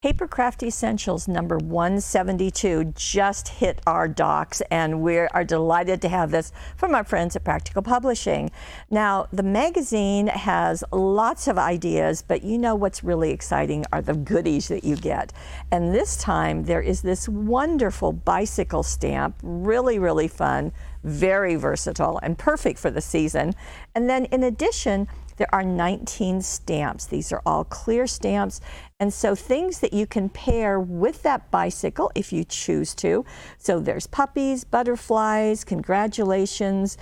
Papercraft Essentials number 172 just hit our docks, and we are delighted to have this from our friends at Practical Publishing. Now, the magazine has lots of ideas, but you know what's really exciting are the goodies that you get. And this time there is this wonderful bicycle stamp, really fun, very versatile, and perfect for the season. And then in addition, there are 19 stamps. These are all clear stamps, and so things that you can pair with that bicycle if you choose to. So there's puppies, butterflies, congratulations,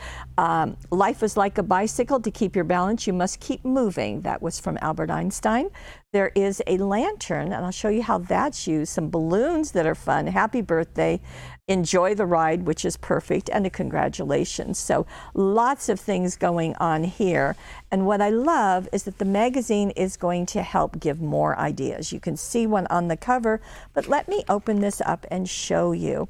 life is like a bicycle. To keep your balance, you must keep moving. That was from Albert Einstein. There is a lantern, and I'll show you how that's used. Some balloons that are fun. Happy birthday. Enjoy the ride, which is perfect, and a congratulations. So lots of things going on here. And what I love is that the magazine is going to help give more ideas. You can see one on the cover, but let me open this up and show you.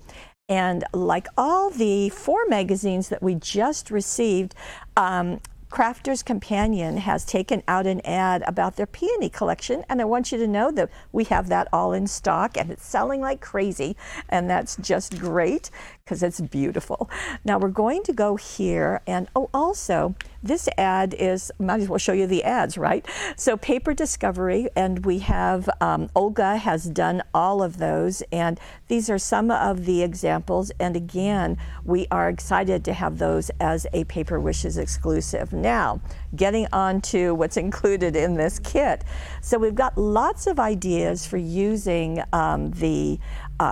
And like all the 4 magazines that we just received, Crafter's Companion has taken out an ad about their Peony Collection, and I want you to know that we have that all in stock, and it's selling like crazy, and that's just great because it's beautiful. Now we're going to go here, and also this ad is, might as well show you the ads, right? So Paper Discovery, and we have Olga has done all of those, and these are some of the examples, and again, we are excited to have those as a Paper Wishes exclusive. Now, getting on to what's included in this kit. So we've got lots of ideas for using the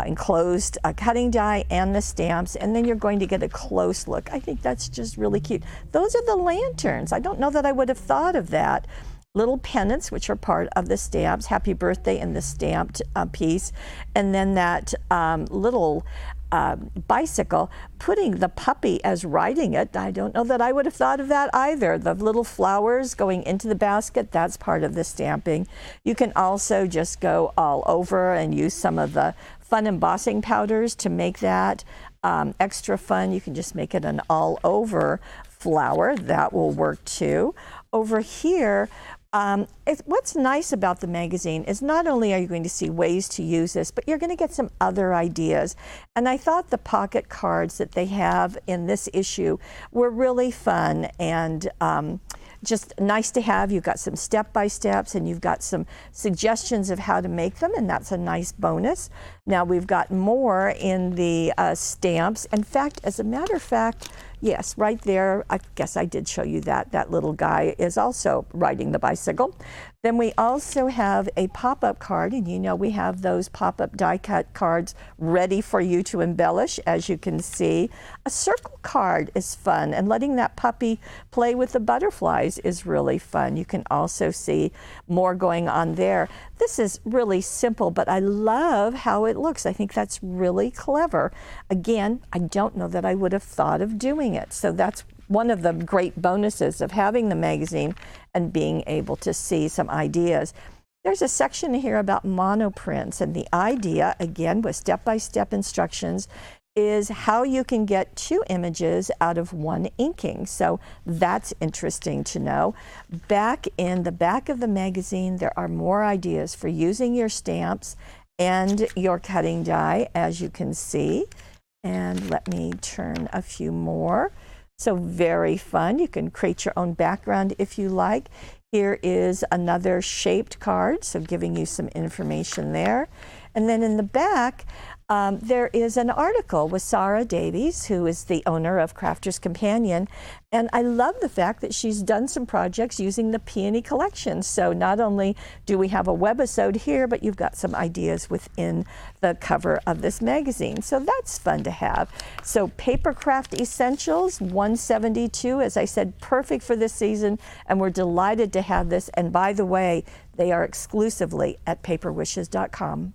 enclosed cutting die and the stamps, and then you're going to get a close look. I think that's just really cute. Those are the lanterns. I don't know that I would have thought of that. Little pennants, which are part of the stamps, happy birthday in the stamped piece, and then that little bicycle, putting the puppy as riding it. I don't know that I would have thought of that either. The little flowers going into the basket, that's part of the stamping. You can also just go all over and use some of the fun embossing powders to make that extra fun. You can just make it an all over flower. That will work too. Over here, what's nice about the magazine is not only are you going to see ways to use this, but you're going to get some other ideas. And I thought the pocket cards that they have in this issue were really fun and just nice to have. You've got some step-by-steps, and you've got some suggestions of how to make them, and that's a nice bonus. Now we've got more in the stamps. In fact, as a matter of fact, yes, right there, I guess I did show you that. That little guy is also riding the bicycle. Then we also have a pop-up card, and you know we have those pop-up die-cut cards ready for you to embellish, as you can see. A circle card is fun, and letting that puppy play with the butterflies is really fun. You can also see more going on there. This is really simple, but I love how it looks. I think that's really clever. Again, I don't know that I would have thought of doing it, so that's one of the great bonuses of having the magazine and being able to see some ideas. There's a section here about monoprints, and the idea, again, with step-by-step instructions, is how you can get 2 images out of 1 inking. So that's interesting to know. Back in the back of the magazine, there are more ideas for using your stamps and your cutting die, as you can see. And let me turn a few more. So very fun. You can create your own background if you like. Here is another shaped card, so giving you some information there. And then in the back, there is an article with Sarah Davies, who is the owner of Crafter's Companion. And I love the fact that she's done some projects using the Peony Collection. So not only do we have a webisode here, but you've got some ideas within the cover of this magazine. So that's fun to have. So Papercraft Essentials 172, as I said, perfect for this season. And we're delighted to have this. And by the way, they are exclusively at paperwishes.com.